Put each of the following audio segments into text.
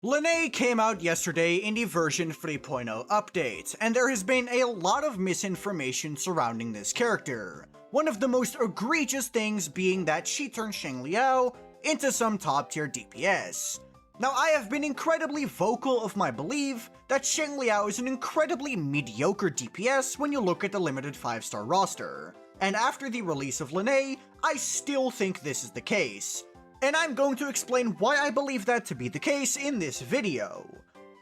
Lynae came out yesterday in the version 3.0 update, and there has been a lot of misinformation surrounding this character. One of the most egregious things being that she turned Xiangli into some top tier DPS. Now, I have been incredibly vocal of my belief that Xiangli is an incredibly mediocre DPS when you look at the limited 5-star roster, and after the release of Lynae, I still think this is the case. And I'm going to explain why I believe that to be the case in this video.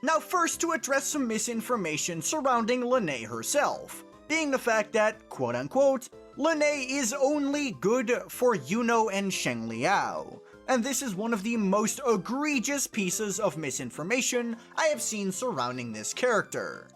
Now first, to address some misinformation surrounding Lynae herself, being the fact that, quote-unquote, Lynae is only good for Yuno and Xiangli, and this is one of the most egregious pieces of misinformation I have seen surrounding this character.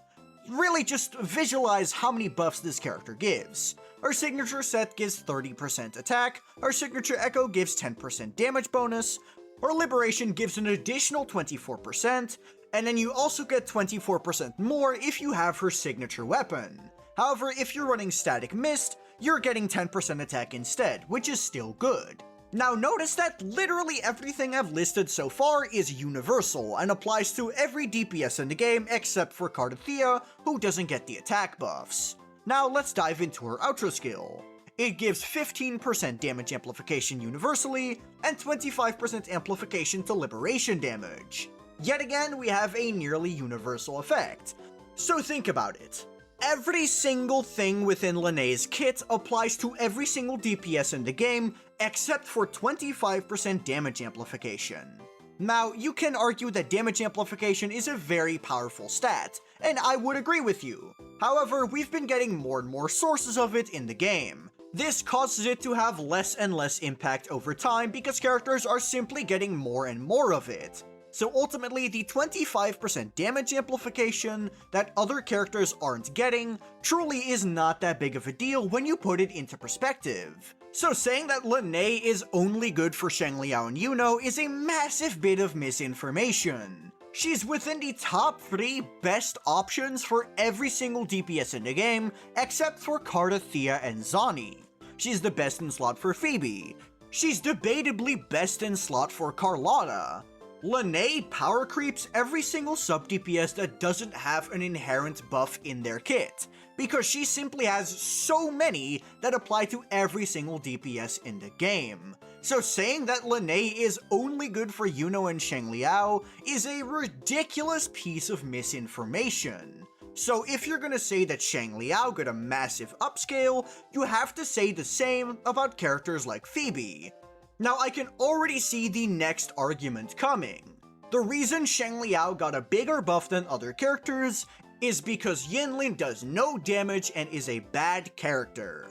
Really just visualize how many buffs this character gives. Our signature set gives 30% attack, our signature echo gives 10% damage bonus, our liberation gives an additional 24%, and then you also get 24% more if you have her signature weapon. However, if you're running static mist, you're getting 10% attack instead, which is still good. Now notice that literally everything I've listed so far is universal and applies to every DPS in the game except for Thundah, who doesn't get the attack buffs. Now let's dive into her outro skill. It gives 15% damage amplification universally, and 25% amplification to liberation damage. Yet again, we have a nearly universal effect. So think about it. Every single thing within Lynae's kit applies to every single DPS in the game, except for 25% damage amplification. Now, you can argue that damage amplification is a very powerful stat, and I would agree with you. However, we've been getting more and more sources of it in the game. This causes it to have less and less impact over time because characters are simply getting more and more of it. So ultimately, the 25% damage amplification that other characters aren't getting truly is not that big of a deal when you put it into perspective. So saying that Lynae is only good for Xiangli and Yuno is a massive bit of misinformation. She's within the top 3 best options for every single DPS in the game, except for Thundah and Xiangli. She's the best in slot for Phoebe. She's debatably best in slot for Carlotta. Lynae power creeps every single sub DPS that doesn't have an inherent buff in their kit, because she simply has so many that apply to every single DPS in the game. So saying that Lynae is only good for Yuno and Xiangli is a ridiculous piece of misinformation. So if you're gonna say that Xiangli got a massive upscale, you have to say the same about characters like Phoebe. Now I can already see the next argument coming. The reason Xiangli got a bigger buff than other characters is because Yinlin does no damage and is a bad character.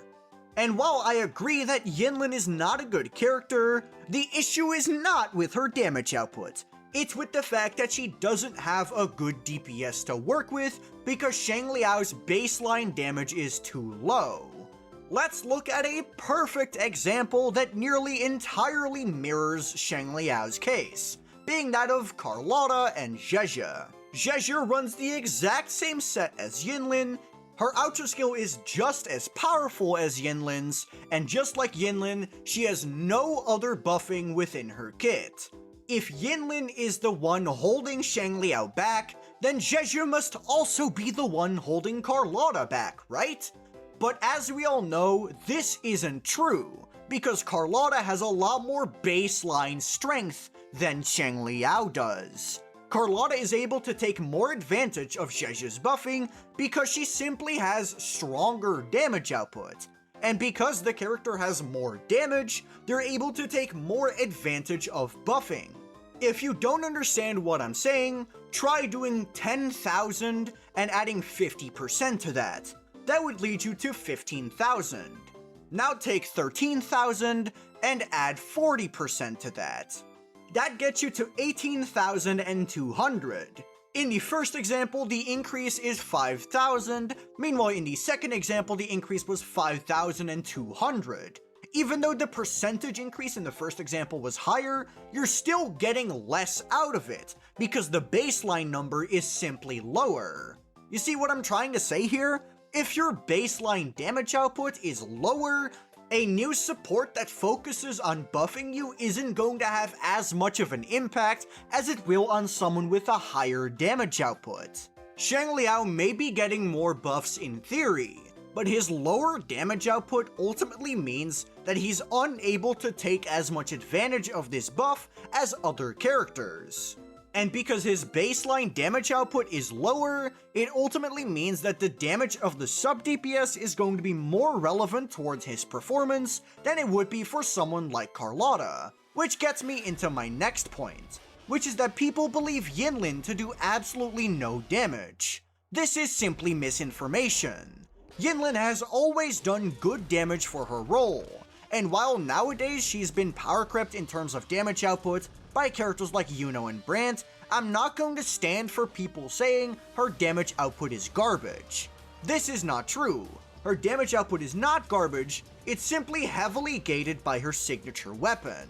And while I agree that Yinlin is not a good character, the issue is not with her damage output. It's with the fact that she doesn't have a good DPS to work with because Xiangli's baseline damage is too low. Let's look at a perfect example that nearly entirely mirrors Xiangli's case, being that of Carlotta and Zhezhe. Zhezhe runs the exact same set as Yinlin, her outro skill is just as powerful as Yinlin's, and just like Yinlin, she has no other buffing within her kit. If Yinlin is the one holding Xiangli back, then Zhezhe must also be the one holding Carlotta back, right? But as we all know, this isn't true, because Carlotta has a lot more baseline strength than Xiangli does. Carlotta is able to take more advantage of Zhezhe's buffing because she simply has stronger damage output. And because the character has more damage, they're able to take more advantage of buffing. If you don't understand what I'm saying, try doing 10,000 and adding 50% to that. That would lead you to 15,000. Now take 13,000 and add 40% to that. That gets you to 18,200. In the first example, the increase is 5,000, meanwhile in the second example, the increase was 5,200. Even though the percentage increase in the first example was higher, you're still getting less out of it, because the baseline number is simply lower. You see what I'm trying to say here? If your baseline damage output is lower, A new support that focuses on buffing you isn't going to have as much of an impact as it will on someone with a higher damage output. Xiangli may be getting more buffs in theory, but his lower damage output ultimately means that he's unable to take as much advantage of this buff as other characters. And because his baseline damage output is lower, it ultimately means that the damage of the sub DPS is going to be more relevant towards his performance than it would be for someone like Carlotta, which gets me into my next point, which is that people believe Yinlin to do absolutely no damage. This is simply misinformation. Yinlin has always done good damage for her role, and while nowadays she's been power crept in terms of damage output by characters like Yuno and Brandt, I'm not going to stand for people saying her damage output is garbage. This is not true. Her damage output is not garbage, it's simply heavily gated by her signature weapon.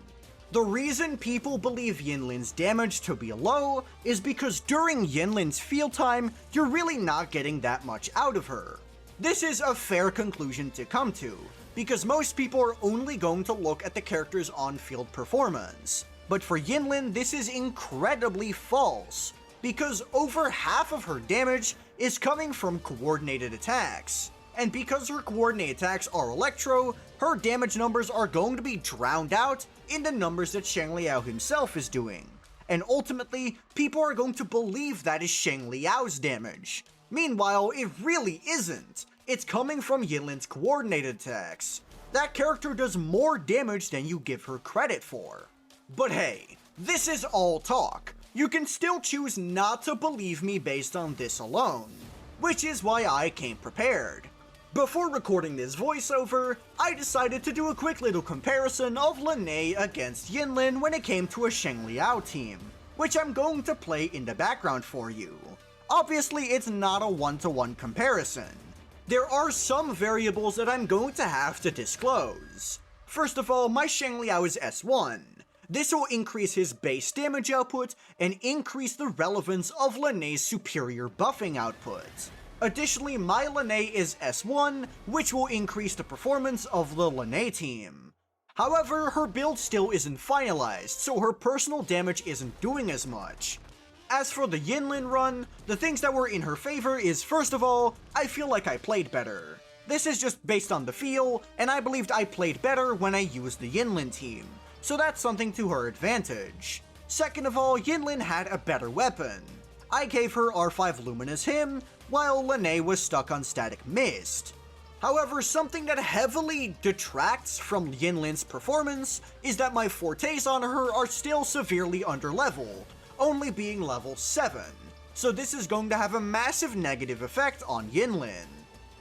The reason people believe Yinlin's damage to be low is because during Yinlin's field time, you're really not getting that much out of her. This is a fair conclusion to come to, because most people are only going to look at the character's on-field performance. But for Yinlin, this is incredibly false, because over half of her damage is coming from coordinated attacks. And because her coordinated attacks are electro, her damage numbers are going to be drowned out in the numbers that Xiangli himself is doing. And ultimately, people are going to believe that is Xiangli's damage. Meanwhile, it really isn't. It's coming from Yinlin's coordinated attacks. That character does more damage than you give her credit for. But hey, this is all talk. You can still choose not to believe me based on this alone, which is why I came prepared. Before recording this voiceover, I decided to do a quick little comparison of Lynae against Yinlin when it came to a Xiangli team, which I'm going to play in the background for you. Obviously, it's not a one-to-one comparison. There are some variables that I'm going to have to disclose. First of all, my Xiangli is S1. This will increase his base damage output and increase the relevance of Lynae's superior buffing output. Additionally, my Lynae is S1, which will increase the performance of the Lynae team. However, her build still isn't finalized, so her personal damage isn't doing as much. As for the Yinlin run, the things that were in her favor is, first of all, I feel like I played better. This is just based on the feel, and I believed I played better when I used the Yinlin team, so that's something to her advantage. Second of all, Yinlin had a better weapon. I gave her R5 Luminous Hymn, while Lynae was stuck on Static Mist. However, something that heavily detracts from Yinlin's performance is that my fortes on her are still severely underleveled, only being level 7, so this is going to have a massive negative effect on Yinlin.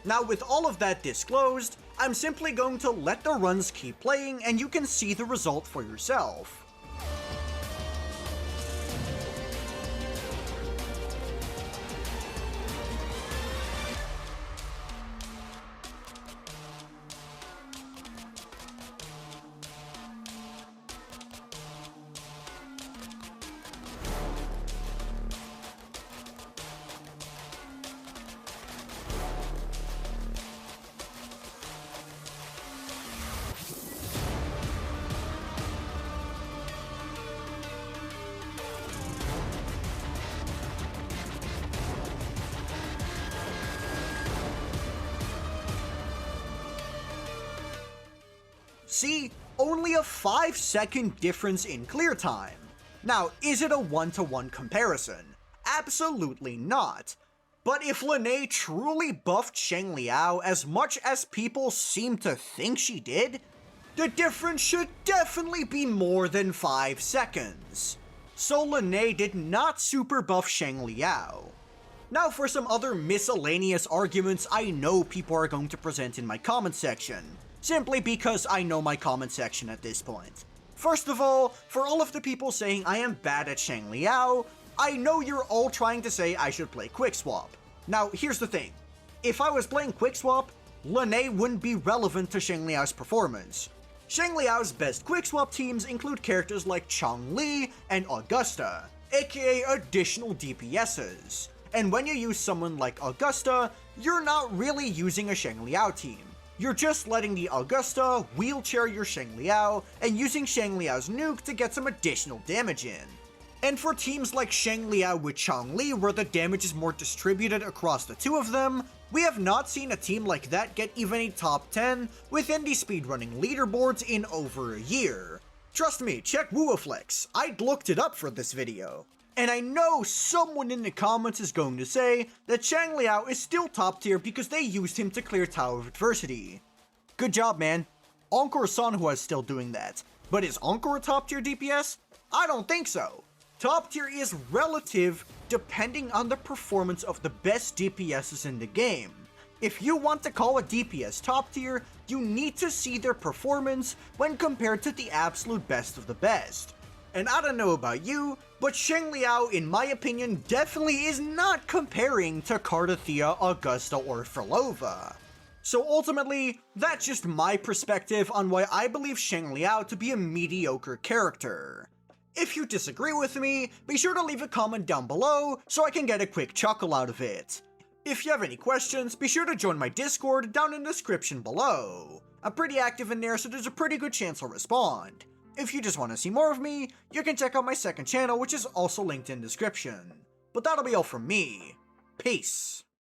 Now, with all of that disclosed, I'm simply going to let the runs keep playing and you can see the result for yourself. See, only a 5-second difference in clear time. Now, is it a one-to-one comparison? Absolutely not. But if Lynae truly buffed Xiangli as much as people seem to think she did, the difference should definitely be more than 5 seconds. So Lynae did not super buff Xiangli. Now for some other miscellaneous arguments I know people are going to present in my comment section, simply because I know my comment section at this point. First of all, for all of the people saying I am bad at Xiangli, I know you're all trying to say I should play Quickswap. Now, here's the thing. If I was playing Quickswap, Lynae wouldn't be relevant to Xiangli's performance. Xiangli's best Quickswap teams include characters like Xiangli and Augusta, aka additional DPSs. And when you use someone like Augusta, you're not really using a Xiangli team. You're just letting the Augusta wheelchair your Xiangli and using Xiangli's nuke to get some additional damage in. And for teams like Xiangli with Xiangli, where the damage is more distributed across the two of them, we have not seen a team like that get even a top 10 within the speedrunning leaderboards in over a year. Trust me, check WuWa Flex, I'd looked it up for this video. And I know someone in the comments is going to say that Xiangli is still top tier because they used him to clear Tower of Adversity. Good job, man. Encore Sanhua is still doing that. But is Encore a top tier DPS? I don't think so. Top tier is relative depending on the performance of the best DPSs in the game. If you want to call a DPS top tier, you need to see their performance when compared to the absolute best of the best. And I don't know about you, but Xiangli, in my opinion, definitely is not comparing to Kardathea, Augusta, or Frolova. So ultimately, that's just my perspective on why I believe Xiangli to be a mediocre character. If you disagree with me, be sure to leave a comment down below so I can get a quick chuckle out of it. If you have any questions, be sure to join my Discord down in the description below. I'm pretty active in there, so there's a pretty good chance I'll respond. If you just want to see more of me, you can check out my second channel, which is also linked in the description. But that'll be all from me. Peace.